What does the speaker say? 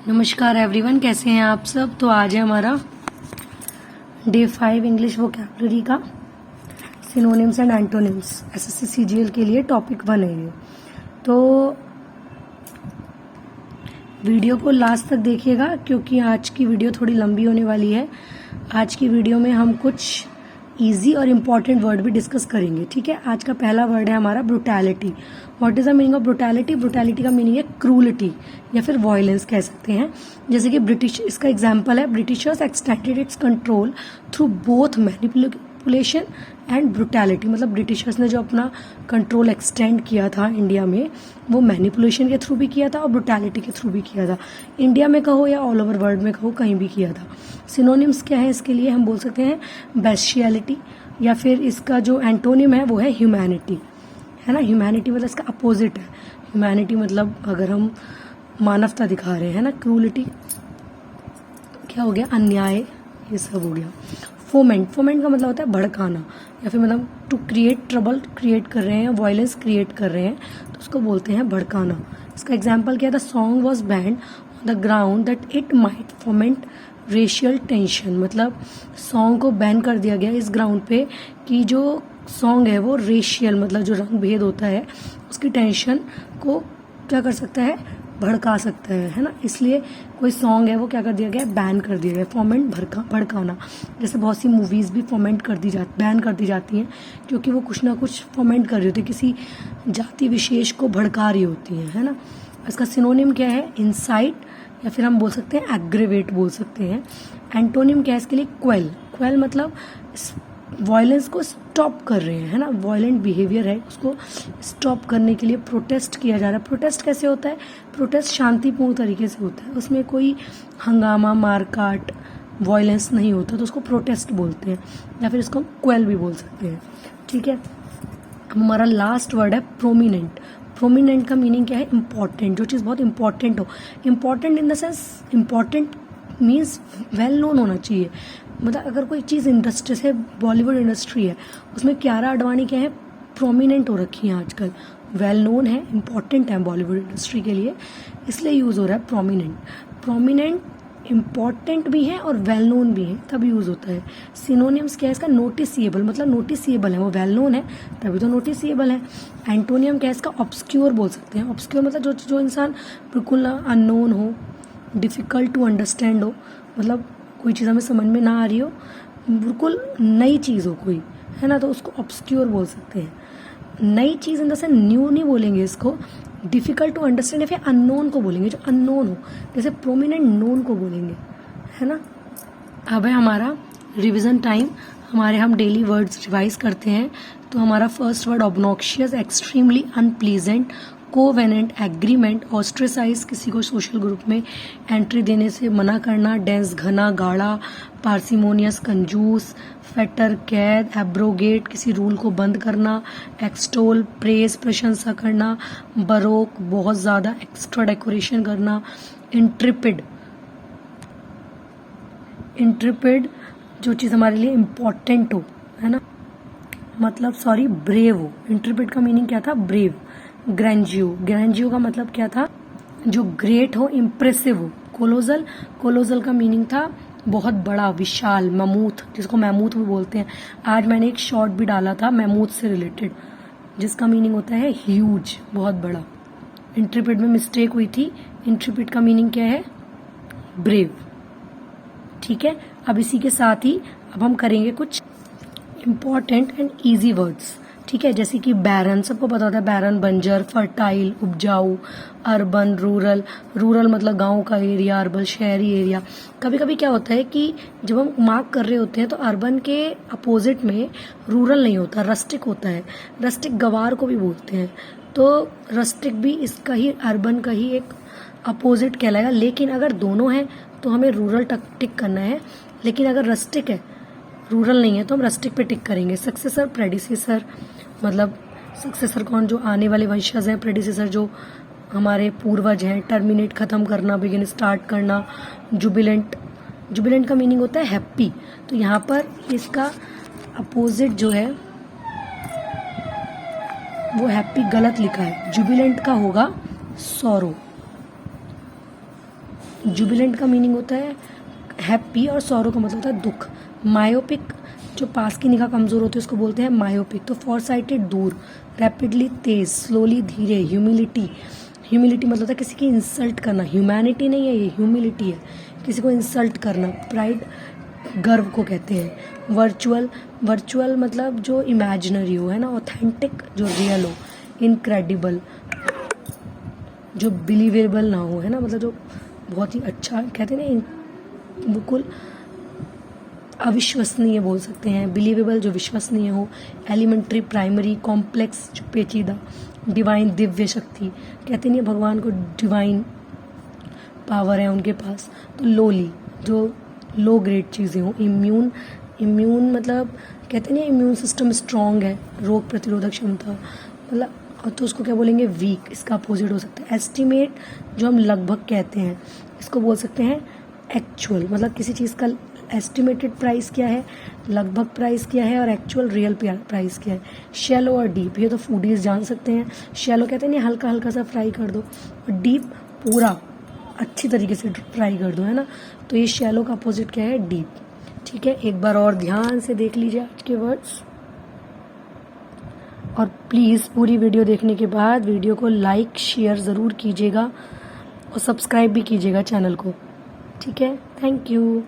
नमस्कार एवरीवन, कैसे हैं आप सब। तो आज है हमारा डे 5 इंग्लिश वोकैबुलरी का synonyms and antonyms SSC CGL के लिए टॉपिक 1 है ये। तो वीडियो को लास्ट तक देखिएगा क्योंकि आज की वीडियो थोड़ी लंबी होने वाली है। आज की वीडियो में हम कुछ इजी और इम्पॉर्टेंट वर्ड भी डिस्कस करेंगे। ठीक है, आज का पहला वर्ड है हमारा brutality. What is the meaning of brutality? Brutality का मीनिंग है क्रूलिटी या फिर वायलेंस कह सकते हैं। जैसे कि ब्रिटिश, इसका एग्जांपल है Britishers extended it's control through both manipulation and brutality. मतलब ब्रिटिशर्स ने जो अपना कंट्रोल एक्सटेंड किया था इंडिया में, वो मैनिपुलेशन के थ्रू भी किया था और ब्रुटैलिटी के थ्रू भी किया था। इंडिया में कहो या ऑल ओवर वर्ल्ड में कहो, कहीं भी किया था। सिनोनिम्स क्या है इसके लिए? हम बोल सकते हैं बेस्टियलिटी, या फिर इसका जो एंटोनिम है वो है ह्यूमैनिटी, है ना। ह्यूमैनिटी मतलब इसका अपोजिट है। ह्यूमैनिटी मतलब अगर हम मानवता दिखा रहे हैं ना। क्रूलिटी क्या हो गया? अन्याय, ये सब हो गया। फोमेंट, फोमेंट का मतलब होता है भड़काना, या फिर मतलब टू क्रिएट ट्रबल, क्रिएट कर रहे हैं, वायलेंस क्रिएट कर रहे हैं, तो उसको बोलते हैं भड़काना। इसका एग्जाम्पल क्या था? Song was banned on the ground that it might foment racial tension. मतलब सॉन्ग को बैन कर दिया गया इस ग्राउंड पे कि जो सॉन्ग है वो रेशियल, मतलब जो रंग भेद होता है उसकी टेंशन को क्या कर सकता है? भड़का सकता है ना। इसलिए कोई सॉन्ग है वो क्या कर दिया गया? बैन कर दिया गया। फोमेंट, भड़काना। जैसे बहुत सी मूवीज भी फोमेंट कर दी जाती, बैन कर दी जाती हैं क्योंकि वो कुछ ना कुछ फोमेंट कर रही होती है, किसी जाति विशेष को भड़का रही होती है ना। इसका सिनोनिम क्या है? इंसाइट, या फिर हम बोल सकते हैं एग्रीवेट बोल सकते हैं। एंटोनिम क्या है इसके लिए? क्वेल। क्वेल मतलब वायलेंस को स्टॉप कर रहे हैं, है ना। वायलेंट बिहेवियर है, उसको स्टॉप करने के लिए प्रोटेस्ट किया जा रहा है। प्रोटेस्ट कैसे होता है? प्रोटेस्ट शांतिपूर्ण तरीके से होता है, उसमें कोई हंगामा, मारकाट, वायलेंस नहीं होता, तो उसको प्रोटेस्ट बोलते हैं, या फिर इसको क्वेल भी बोल सकते हैं। ठीक है, हमारा लास्ट वर्ड है प्रोमिनेंट। प्रोमिनेंट का मीनिंग क्या है? इंपॉर्टेंट, जो चीज़ बहुत इंपॉर्टेंट हो। Important in the sense, important means well known होना चाहिए। मतलब अगर कोई चीज़ इंडस्ट्री से, बॉलीवुड इंडस्ट्री है, उसमें कियारा आडवाणी क्या है? प्रोमिनेंट हो रखी है आजकल, वेल नोन है, इंपॉर्टेंट है बॉलीवुड इंडस्ट्री के लिए, इसलिए यूज़ हो रहा है प्रोमिनेंट। प्रोमिनेंट इम्पॉर्टेंट भी है और वेल नोन भी है, तब यूज़ होता है। सिनोनिम्स क्या है इसका? नोटिसिएबल, मतलब नोटिसिएबल है, वो वेल नोन है तभी तो नोटिसिएबल है। एंटोनियम क्या है इसका? ऑब्सक्योर बोल सकते हैं। ऑब्सक्योर मतलब जो इंसान बिल्कुल अननोन हो, डिफ़िकल्ट टू अंडरस्टैंड हो, मतलब कोई चीज़ हमें समझ में ना आ रही हो, बिल्कुल नई चीज़ हो कोई, है ना, तो उसको ऑब्सक्योर बोल सकते हैं। नई चीज़ इन द सेंस न्यू नहीं बोलेंगे इसको, डिफ़िकल्ट टू अंडरस्टैंड या फिर अननोन को बोलेंगे, जो अननोन हो। जैसे प्रोमिनेंट नोन को बोलेंगे, है ना। अब है हमारा रिवीजन टाइम। हम डेली वर्ड्स रिवाइज करते हैं। तो हमारा first word obnoxious, extremely unpleasant, covenant, agreement, ostracise, किसी को सोशल ग्रुप में एंट्री देने से मना करना, डेंस, घना, गाढ़ा, पार्सिमोनियस, कंजूस, फेटर, कैद, एब्रोगेट, किसी रूल को बंद करना, एक्सटोल, प्रेज, प्रशंसा करना, बरोक, बहुत ज़्यादा, एक्स्ट्रा डेकोरेशन करना, इंट्रिपिड, इंट्रिपिड जो चीज़ हमारे लिए इम्पॉर्टेंट हो, है ना, मतलब सॉरी ब्रेव हो। इंट्रिपिड का मीनिंग क्या था? ब्रेव। ग्रैंजियो, ग्रैंजियो का मतलब क्या था? जो ग्रेट हो, इम्प्रेसिव हो। कोलोजल, कोलोजल का मीनिंग था बहुत बड़ा, विशाल, ममूथ, जिसको मैमूथ भी बोलते हैं। आज मैंने एक शॉर्ट भी डाला था मैमूथ से रिलेटेड, जिसका मीनिंग होता है ह्यूज, बहुत बड़ा। इंट्रिपिड में मिस्टेक हुई थी। इंट्रिपिड का मीनिंग क्या है? ब्रेव। ठीक है, अब इसी के साथ ही अब हम करेंगे कुछ इम्पॉर्टेंट एंड ईजी वर्ड्स। ठीक है, जैसे कि बैरन, सबको पता होता है बैरन, बंजर, फर्टाइल, उपजाऊ। अर्बन, रूरल, रूरल मतलब गांव का एरिया, अर्बन शहरी एरिया। कभी कभी क्या होता है कि जब हम मार्क कर रहे होते हैं तो अर्बन के अपोजिट में रूरल नहीं होता, रस्टिक होता है। रस्टिक गवार को भी बोलते हैं, तो रस्टिक भी इसका ही, अर्बन का ही एक अपोजिट कहलाएगा। लेकिन अगर दोनों हैं तो हमें रूरल टिक करना है, लेकिन अगर रस्टिक है, रूरल नहीं है, तो हम रस्टिक पे टिक करेंगे। सक्सेसर, प्रेडिसेसर, मतलब सक्सेसर कौन? जो आने वाले वंशज हैं। प्रेडिसेसर जो हमारे पूर्वज हैं। टर्मिनेट, खत्म करना, बिगिन, स्टार्ट करना। जुबिलेंट, जुबिलेंट का मीनिंग होता है हैप्पी, तो यहाँ पर इसका अपोजिट जो है वो हैप्पी गलत लिखा है। जुबिलेंट का होगा सॉरो। जुबिलेंट का मीनिंग होता है हैप्पी और सॉरो का मतलब होता है दुख। मायोपिक जो पास की निगाह कमजोर होती है उसको बोलते हैं मायोपिक। तो फॉर साइटेड दूर, रैपिडली तेज, स्लोली धीरे, ह्यूमिलिटी, ह्यूमिलिटी मतलब होता है किसी की इंसल्ट करना, ह्यूमैनिटी नहीं है ये, ह्यूमिलिटी है, किसी को इंसल्ट करना। प्राइड गर्व को कहते हैं। वर्चुअल, वर्चुअल मतलब जो इमेजिनरी हो है ना, ऑथेंटिक जो रियल हो, इनक्रेडिबल जो बिलीवेबल ना हो है ना, मतलब जो बहुत ही अच्छा कहते हैं ना, बिल्कुल अविश्वसनीय बोल सकते हैं। बिलीवेबल जो विश्वसनीय हो। एलिमेंट्री, प्राइमरी, कॉम्प्लेक्स जो पेचीदा। डिवाइन दिव्य शक्ति, कहते नहीं भगवान को डिवाइन पावर है उनके पास। तो लोली जो लो ग्रेड चीज़ें हो। इम्यून, इम्यून मतलब कहते नहीं इम्यून सिस्टम स्ट्रांग है, रोग प्रतिरोधक क्षमता मतलब, और तो उसको क्या बोलेंगे वीक, इसका अपोजिट हो सकता है। एस्टिमेट जो हम लगभग कहते हैं, इसको बोल सकते हैं एक्चुअल, मतलब किसी चीज़ का एस्टिमेटेड प्राइस क्या है, लगभग प्राइस क्या है, और एक्चुअल रियल प्राइस क्या है। शैलो और डीप, ये तो फूडीज जान सकते हैं। शैलो कहते हैं नहीं हल्का हल्का सा फ्राई कर दो, और डीप पूरा अच्छी तरीके से फ्राई कर दो है ना। तो ये शैलो का अपोजिट क्या है, डीप। ठीक है, एक बार और ध्यान से देख लीजिए आज के वर्ड्स, और प्लीज़ पूरी वीडियो देखने के बाद वीडियो को लाइक शेयर ज़रूर कीजिएगा और सब्सक्राइब भी कीजिएगा चैनल को। ठीक है, थैंक यू।